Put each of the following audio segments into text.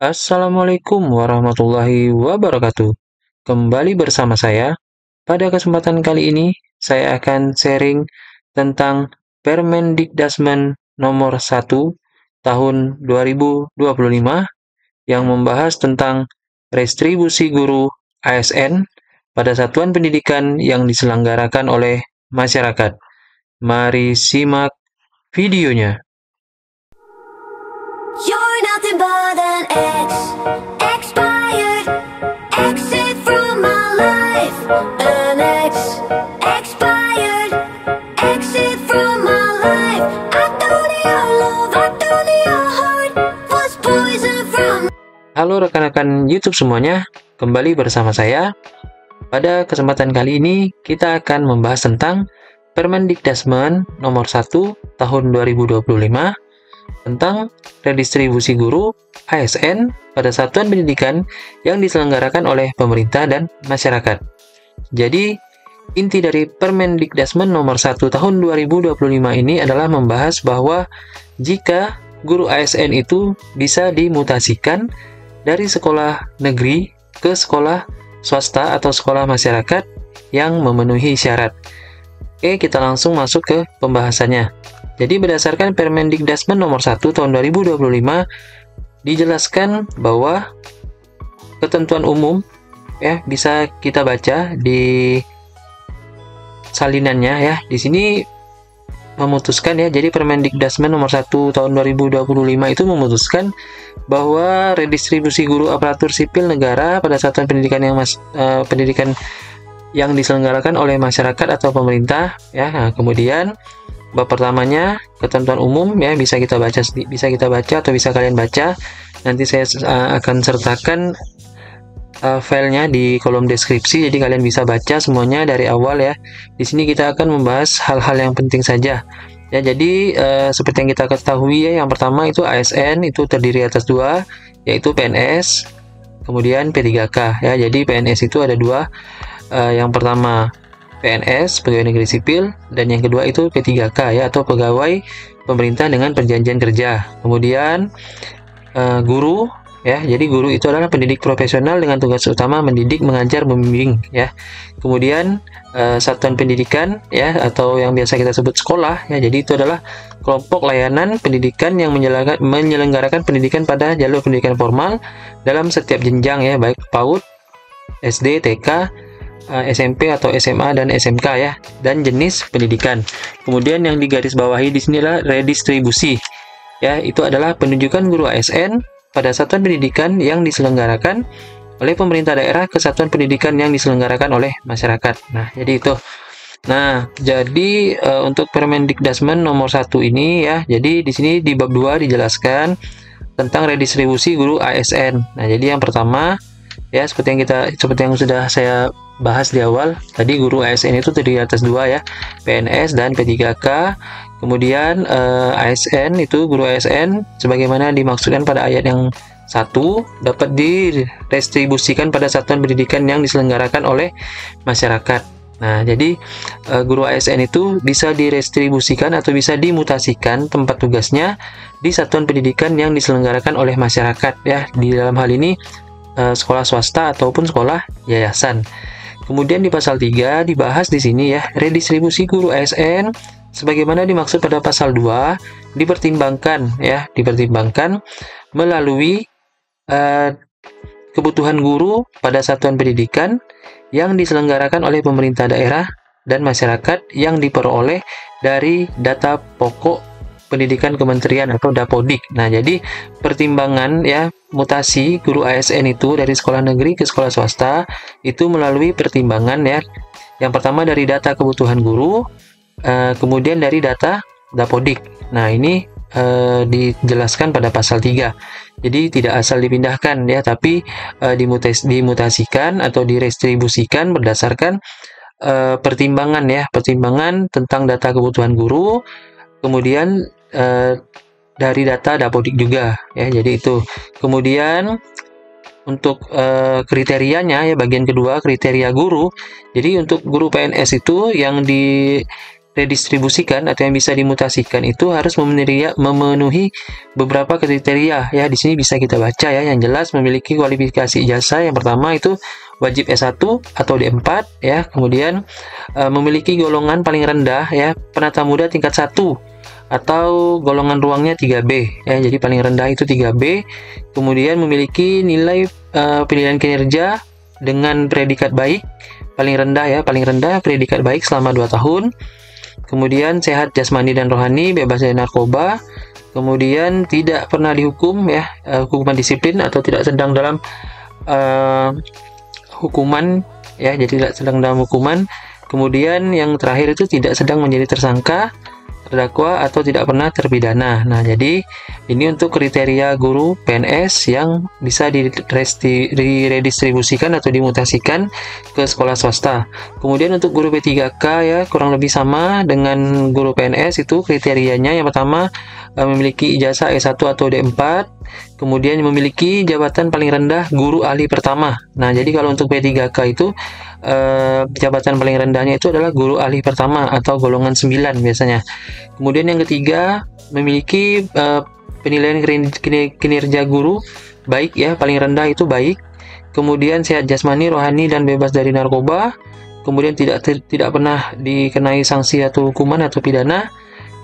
Assalamualaikum warahmatullahi wabarakatuh. Kembali bersama saya. Pada kesempatan kali ini, saya akan sharing tentang Permendikdasmen nomor 1 tahun 2025 yang membahas tentang restribusi guru ASN pada satuan pendidikan yang diselenggarakan oleh masyarakat. Mari simak videonya. You're nothing but an ex, expired, exit from my life. An ex, expired, exit from my life. I thought your love, I thought your heart was poison from. Halo rekan-rekan YouTube semuanya, kembali bersama saya. Pada kesempatan kali ini, kita akan membahas tentang Permendikdasmen nomor 1 tahun 2025 tentang redistribusi guru ASN pada satuan pendidikan yang diselenggarakan oleh pemerintah dan masyarakat. Jadi, inti dari Permendikdasmen nomor 1 tahun 2025 ini adalah membahas bahwa jika guru ASN itu bisa dimutasikan dari sekolah negeri ke sekolah swasta atau sekolah masyarakat yang memenuhi syarat. Oke, kita langsung masuk ke pembahasannya. Jadi berdasarkan Permendikdasmen nomor 1 tahun 2025 dijelaskan bahwa ketentuan umum ya bisa kita baca di salinannya ya. Di sini memutuskan ya. Jadi Permendikdasmen nomor 1 tahun 2025 itu memutuskan bahwa redistribusi guru aparatur sipil negara pada satuan pendidikan yang diselenggarakan oleh masyarakat atau pemerintah ya. Nah, kemudian bab pertamanya ketentuan umum ya bisa kita baca atau bisa kalian baca. Nanti saya akan sertakan filenya di kolom deskripsi, jadi kalian bisa baca semuanya dari awal ya. Di sini kita akan membahas hal-hal yang penting saja. Ya, jadi seperti yang kita ketahui ya, yang pertama itu ASN itu terdiri atas dua, yaitu PNS, kemudian P3K ya. Jadi PNS itu ada dua. Yang pertama PNS, pegawai negeri sipil, dan yang kedua itu P3K ya, atau pegawai pemerintah dengan perjanjian kerja. Kemudian guru ya, jadi guru itu adalah pendidik profesional dengan tugas utama mendidik, mengajar, membimbing ya. Kemudian satuan pendidikan ya, atau yang biasa kita sebut sekolah ya, jadi itu adalah kelompok layanan pendidikan yang menyelenggarakan pendidikan pada jalur pendidikan formal dalam setiap jenjang ya, baik PAUD, SD, TK, SMP atau SMA dan SMK ya, dan jenis pendidikan. Kemudian yang digarisbawahi di sini adalah redistribusi ya, itu adalah penunjukan guru ASN pada satuan pendidikan yang diselenggarakan oleh pemerintah daerah ke satuan pendidikan yang diselenggarakan oleh masyarakat. Nah, jadi itu. Nah, jadi untuk Permendikdasmen nomor 1 ini ya, jadi di sini di bab 2 dijelaskan tentang redistribusi guru ASN. Nah, jadi yang pertama ya, seperti yang sudah saya bahas di awal tadi, guru ASN itu terdiri atas dua ya, PNS dan P3K. Kemudian ASN itu, guru ASN sebagaimana dimaksudkan pada ayat yang 1 dapat direstribusikan pada satuan pendidikan yang diselenggarakan oleh masyarakat. Nah, jadi guru ASN itu bisa direstribusikan atau bisa dimutasikan tempat tugasnya di satuan pendidikan yang diselenggarakan oleh masyarakat ya, di dalam hal ini sekolah swasta ataupun sekolah yayasan. Kemudian di pasal 3 dibahas di sini ya, redistribusi guru ASN sebagaimana dimaksud pada pasal 2 dipertimbangkan melalui kebutuhan guru pada satuan pendidikan yang diselenggarakan oleh pemerintah daerah dan masyarakat yang diperoleh dari data pokok pendidikan kementerian atau Dapodik. Nah, jadi pertimbangan ya mutasi guru ASN itu dari sekolah negeri ke sekolah swasta itu melalui pertimbangan ya. Yang pertama dari data kebutuhan guru, kemudian dari data Dapodik. Nah, ini dijelaskan pada pasal 3. Jadi tidak asal dipindahkan ya, tapi dimutasikan atau direstribusikan berdasarkan pertimbangan tentang data kebutuhan guru, kemudian dari data Dapodik juga ya. Jadi itu. Kemudian untuk kriterianya ya, bagian kedua kriteria guru. Jadi untuk guru PNS itu yang redistribusikan atau yang bisa dimutasikan itu harus memenuhi beberapa kriteria ya. Di sini bisa kita baca ya, yang jelas memiliki kualifikasi ijazah. Yang pertama itu wajib S1 atau D4 ya. Kemudian memiliki golongan paling rendah ya, penata muda tingkat 1 atau golongan ruangnya 3B ya. Jadi paling rendah itu 3B. Kemudian memiliki nilai penilaian kinerja dengan predikat baik, paling rendah ya, paling rendah predikat baik selama 2 tahun. Kemudian sehat jasmani dan rohani, bebas dari narkoba. Kemudian tidak pernah dihukum ya, hukuman disiplin atau tidak sedang dalam hukuman ya, jadi tidak sedang dalam hukuman. Kemudian yang terakhir itu tidak sedang menjadi tersangka, terdakwa atau tidak pernah terpidana. Nah, jadi ini untuk kriteria guru PNS yang bisa diredistribusikan atau dimutasikan ke sekolah swasta. Kemudian untuk guru P3K ya, kurang lebih sama dengan guru PNS. Itu kriterianya yang pertama memiliki ijazah S1 atau D4, kemudian memiliki jabatan paling rendah guru ahli pertama. Nah, jadi kalau untuk P3K itu jabatan paling rendahnya itu adalah guru ahli pertama atau golongan 9 biasanya. Kemudian yang ketiga memiliki penilaian kinerja guru baik ya, paling rendah itu baik. Kemudian sehat jasmani, rohani dan bebas dari narkoba. Kemudian tidak pernah dikenai sanksi atau hukuman atau pidana.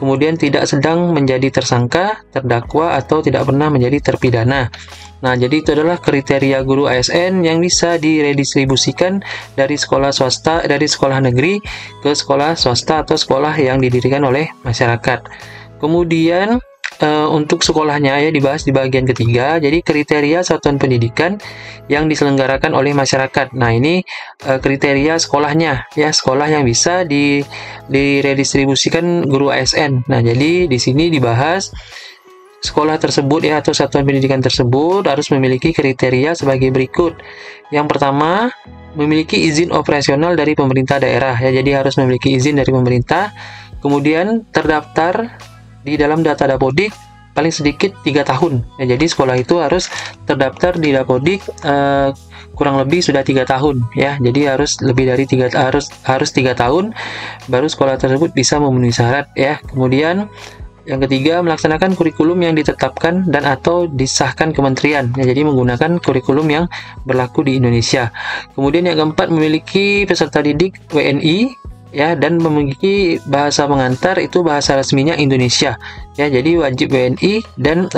Kemudian tidak sedang menjadi tersangka, terdakwa atau tidak pernah menjadi terpidana. Nah, jadi itu adalah kriteria guru ASN yang bisa diredistribusikan dari sekolah swasta, dari sekolah negeri ke sekolah swasta atau sekolah yang didirikan oleh masyarakat. Kemudian untuk sekolahnya ya dibahas di bagian ketiga. Jadi kriteria satuan pendidikan yang diselenggarakan oleh masyarakat. Nah, ini kriteria sekolahnya ya, sekolah yang bisa diredistribusikan guru ASN. Nah, jadi di sini dibahas sekolah tersebut ya, atau satuan pendidikan tersebut harus memiliki kriteria sebagai berikut. Yang pertama, memiliki izin operasional dari pemerintah daerah ya, jadi harus memiliki izin dari pemerintah. Kemudian terdaftar di dalam data Dapodik paling sedikit 3 tahun ya, jadi sekolah itu harus terdaftar di Dapodik kurang lebih sudah 3 tahun ya, jadi harus lebih dari 3 tahun baru sekolah tersebut bisa memenuhi syarat ya. Kemudian yang ketiga, melaksanakan kurikulum yang ditetapkan dan atau disahkan kementerian ya, jadi menggunakan kurikulum yang berlaku di Indonesia. Kemudian yang keempat, memiliki peserta didik WNI ya, dan memiliki bahasa pengantar itu bahasa resminya Indonesia ya, jadi wajib WNI dan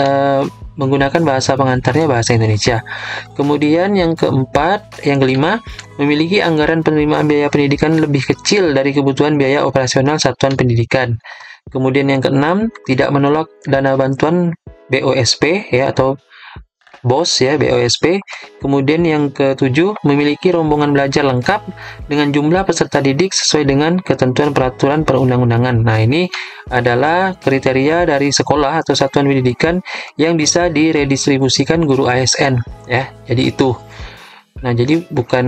menggunakan bahasa pengantarnya bahasa Indonesia. Kemudian yang kelima, memiliki anggaran penerimaan biaya pendidikan lebih kecil dari kebutuhan biaya operasional satuan pendidikan. Kemudian yang keenam, tidak menolak dana bantuan BOSP ya, atau BOS ya, BOSP. Kemudian yang ketujuh, memiliki rombongan belajar lengkap dengan jumlah peserta didik sesuai dengan ketentuan peraturan perundang-undangan. Nah, ini adalah kriteria dari sekolah atau satuan pendidikan yang bisa diredistribusikan guru ASN ya. Jadi itu. Nah, jadi bukan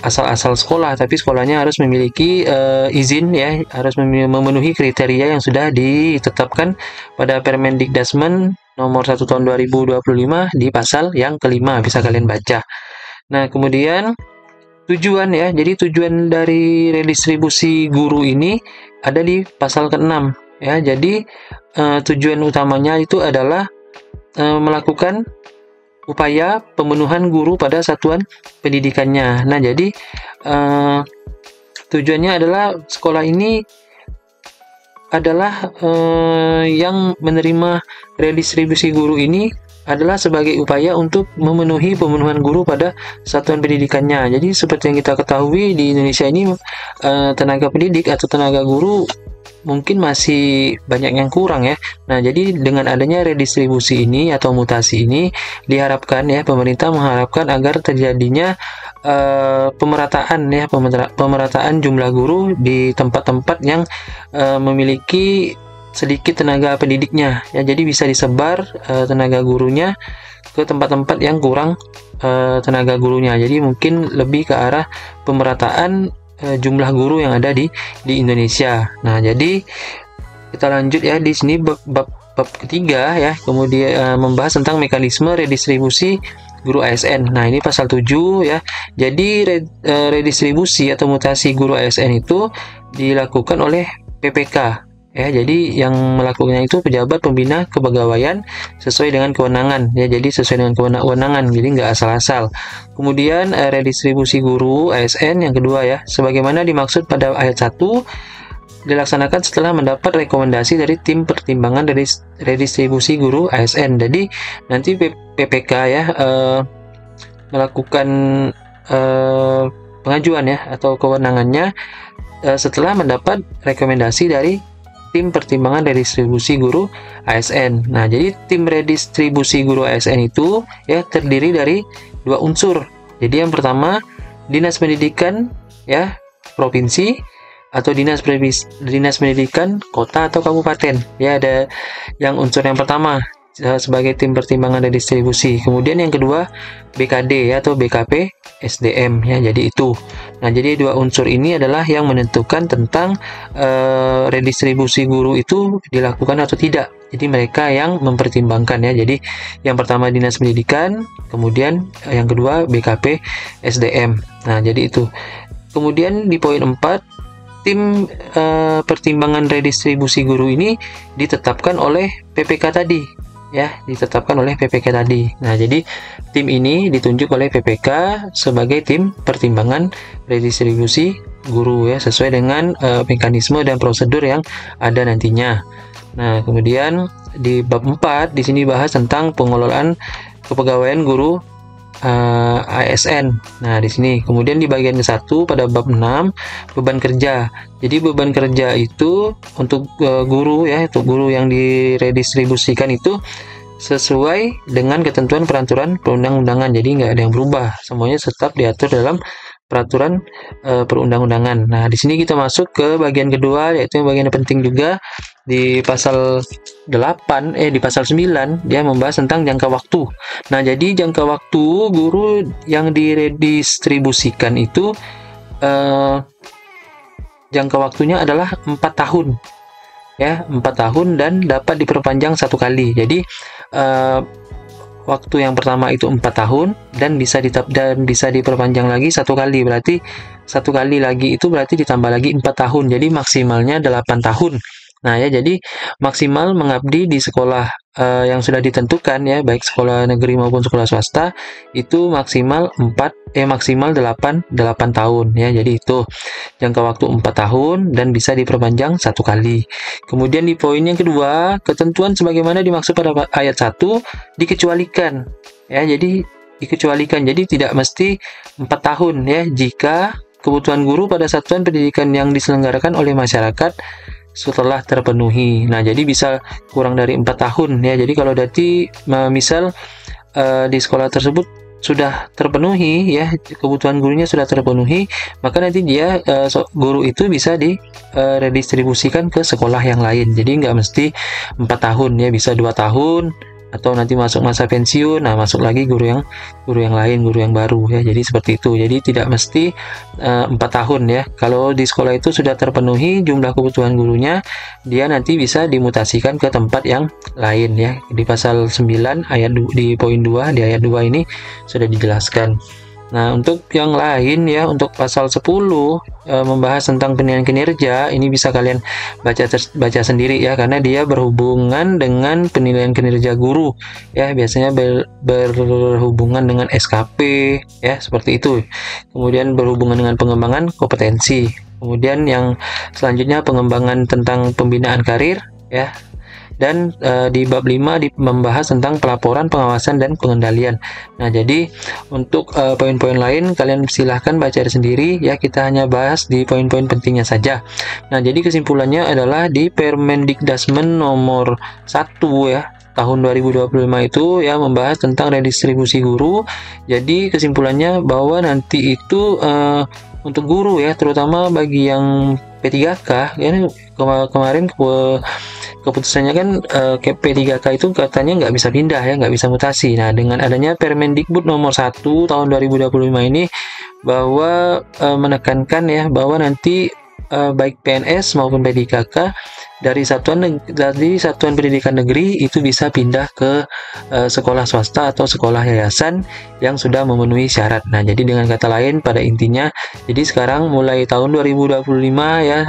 asal-asal sekolah, tapi sekolahnya harus memiliki izin ya, harus memenuhi kriteria yang sudah ditetapkan pada Permendikdasmen nomor 1 tahun 2025 di pasal yang kelima, bisa kalian baca. Nah, kemudian tujuan ya, jadi tujuan dari redistribusi guru ini ada di pasal ke-6 ya. Jadi tujuan utamanya itu adalah melakukan upaya pemenuhan guru pada satuan pendidikannya. Nah, jadi tujuannya adalah sekolah ini adalah yang menerima redistribusi guru ini adalah sebagai upaya untuk memenuhi pemenuhan guru pada satuan pendidikannya. Jadi seperti yang kita ketahui di Indonesia ini tenaga pendidik atau tenaga guru mungkin masih banyak yang kurang ya. Nah, jadi dengan adanya redistribusi ini atau mutasi ini diharapkan ya, pemerintah mengharapkan agar terjadinya pemerataan ya, pemerataan jumlah guru di tempat-tempat yang memiliki sedikit tenaga pendidiknya ya. Jadi bisa disebar tenaga gurunya ke tempat-tempat yang kurang tenaga gurunya. Jadi mungkin lebih ke arah pemerataan jumlah guru yang ada di Indonesia. Nah, jadi kita lanjut ya, di sini bab ketiga ya, kemudian membahas tentang mekanisme redistribusi guru ASN. Nah, ini pasal 7 ya. Jadi redistribusi atau mutasi guru ASN itu dilakukan oleh PPK. Ya, jadi yang melakukannya itu pejabat pembina kepegawaian sesuai dengan kewenangan. Ya, jadi sesuai dengan kewenangan, jadi nggak asal-asal. Kemudian redistribusi guru ASN yang kedua ya, sebagaimana dimaksud pada ayat 1, dilaksanakan setelah mendapat rekomendasi dari tim pertimbangan redistribusi guru ASN. Jadi nanti PPK ya melakukan pengajuan ya atau kewenangannya setelah mendapat rekomendasi dari tim pertimbangan redistribusi guru ASN. Nah, jadi tim redistribusi guru ASN itu ya terdiri dari 2 unsur. Jadi yang pertama, Dinas Pendidikan ya provinsi atau dinas pendidikan kota atau kabupaten. Ya, ada yang unsur yang pertama sebagai tim pertimbangan redistribusi. Kemudian yang kedua BKD ya, atau BKP SDM ya. Jadi itu. Nah, jadi 2 unsur ini adalah yang menentukan tentang redistribusi guru itu dilakukan atau tidak. Jadi mereka yang mempertimbangkan ya. Jadi yang pertama Dinas Pendidikan, kemudian yang kedua BKP SDM. Nah, jadi itu. Kemudian di poin 4, tim pertimbangan redistribusi guru ini ditetapkan oleh PPK tadi ya, ditetapkan oleh PPK tadi. Nah, jadi tim ini ditunjuk oleh PPK sebagai tim pertimbangan redistribusi guru ya, sesuai dengan mekanisme dan prosedur yang ada nantinya. Nah, kemudian di bab 4 di sini bahas tentang pengelolaan kepegawaian guru ASN. Nah, di sini kemudian di bagian ke-1 pada bab 6 beban kerja. Jadi beban kerja itu untuk guru ya, untuk guru yang diredistribusikan itu sesuai dengan ketentuan peraturan perundang-undangan. Jadi nggak ada yang berubah, semuanya tetap diatur dalam peraturan perundang-undangan. Nah, di sini kita masuk ke bagian kedua, yaitu yang bagian penting juga di pasal 8 di pasal 9 dia membahas tentang jangka waktu. Nah, jadi jangka waktu guru yang diredistribusikan itu jangka waktunya adalah 4 tahun. Ya, 4 tahun dan dapat diperpanjang 1 kali. Jadi waktu yang pertama itu 4 tahun dan bisa diperpanjang lagi 1 kali. Berarti 1 kali lagi itu berarti ditambah lagi 4 tahun. Jadi maksimalnya 8 tahun. Nah ya, jadi maksimal mengabdi di sekolah yang sudah ditentukan ya, baik sekolah negeri maupun sekolah swasta, itu maksimal 8 tahun ya. Jadi itu jangka waktu 4 tahun dan bisa diperpanjang 1 kali. Kemudian di poin yang kedua, ketentuan sebagaimana dimaksud pada ayat 1 dikecualikan ya. Jadi dikecualikan, jadi tidak mesti 4 tahun ya, jika kebutuhan guru pada satuan pendidikan yang diselenggarakan oleh masyarakat setelah terpenuhi. Nah, jadi bisa kurang dari 4 tahun ya. Jadi kalau misal di sekolah tersebut sudah terpenuhi ya, kebutuhan gurunya sudah terpenuhi, maka nanti dia guru itu bisa diredistribusikan ke sekolah yang lain. Jadi nggak mesti 4 tahun ya, bisa 2 tahun atau nanti masuk masa pensiun, nah masuk lagi guru yang lain, guru yang baru ya. Jadi seperti itu. Jadi tidak mesti 4 tahun ya. Kalau di sekolah itu sudah terpenuhi jumlah kebutuhan gurunya, dia nanti bisa dimutasikan ke tempat yang lain ya. Di pasal 9 di poin 2 di ayat 2 ini sudah dijelaskan. Nah, untuk yang lain ya, untuk pasal 10 membahas tentang penilaian kinerja, ini bisa kalian baca sendiri ya, karena dia berhubungan dengan penilaian kinerja guru ya, biasanya berhubungan dengan SKP ya, seperti itu. Kemudian berhubungan dengan pengembangan kompetensi. Kemudian yang selanjutnya pengembangan tentang pembinaan karir ya. Dan di bab 5 membahas tentang pelaporan, pengawasan, dan pengendalian. Nah, jadi untuk poin-poin lain kalian silahkan baca sendiri ya, kita hanya bahas di poin-poin pentingnya saja. Nah, jadi kesimpulannya adalah di Permendikdasmen nomor 1 ya tahun 2025 itu ya membahas tentang redistribusi guru. Jadi kesimpulannya bahwa nanti itu untuk guru ya, terutama bagi yang P3K ya, kemarin keputusannya kan P3K itu katanya nggak bisa pindah ya, nggak bisa mutasi. Nah, dengan adanya Permendikbud nomor 1 tahun 2025 ini bahwa menekankan ya bahwa nanti baik PNS maupun P3K dari satuan pendidikan negeri itu bisa pindah ke sekolah swasta atau sekolah yayasan yang sudah memenuhi syarat. Nah, jadi dengan kata lain pada intinya, jadi sekarang mulai tahun 2025 ya,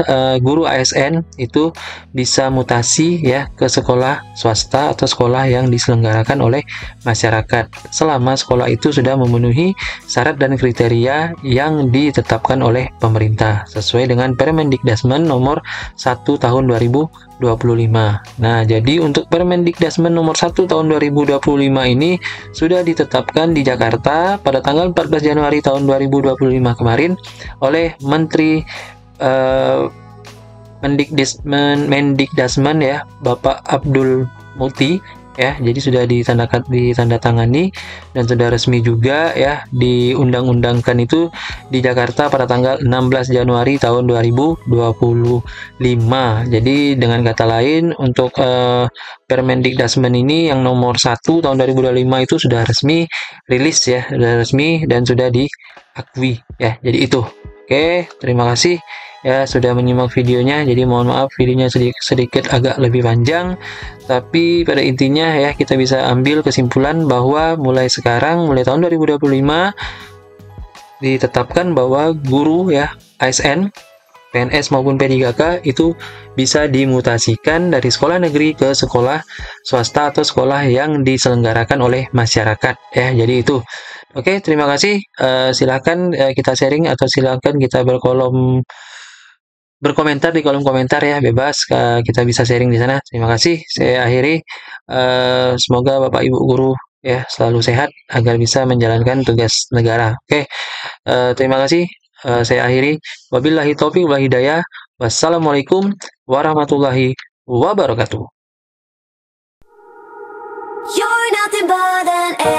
guru ASN itu bisa mutasi ya ke sekolah swasta atau sekolah yang diselenggarakan oleh masyarakat selama sekolah itu sudah memenuhi syarat dan kriteria yang ditetapkan oleh pemerintah sesuai dengan Permendikdasmen nomor 1 tahun 2025. Nah, jadi untuk Permendikdasmen nomor 1 tahun 2025 ini sudah ditetapkan di Jakarta pada tanggal 14 Januari tahun 2025 kemarin oleh Menteri Mendikdasmen ya, Bapak Abdul Muti ya. Jadi sudah ditandatangani dan sudah resmi juga ya, diundang-undangkan itu di Jakarta pada tanggal 16 Januari tahun 2025. Jadi dengan kata lain untuk Permendikdasmen ini yang nomor 1 tahun 2025 itu sudah resmi rilis ya, sudah resmi dan sudah diakui ya. Jadi itu. Oke, terima kasih ya sudah menyimak videonya. Jadi mohon maaf videonya sedikit agak lebih panjang, tapi pada intinya ya kita bisa ambil kesimpulan bahwa mulai sekarang, mulai tahun 2025 ditetapkan bahwa guru ya ASN, PNS maupun P3K itu bisa dimutasikan dari sekolah negeri ke sekolah swasta atau sekolah yang diselenggarakan oleh masyarakat ya. Jadi itu. Oke, terima kasih. Silakan kita sharing atau silakan kita berkomentar di kolom komentar ya, bebas, kita bisa sharing di sana. Terima kasih. Saya akhiri. Semoga Bapak Ibu guru ya selalu sehat agar bisa menjalankan tugas negara. Oke, terima kasih. Saya akhiri. Wabillahi taufiq wal hidayah. Wassalamualaikum warahmatullahi wabarakatuh. You're nothing but an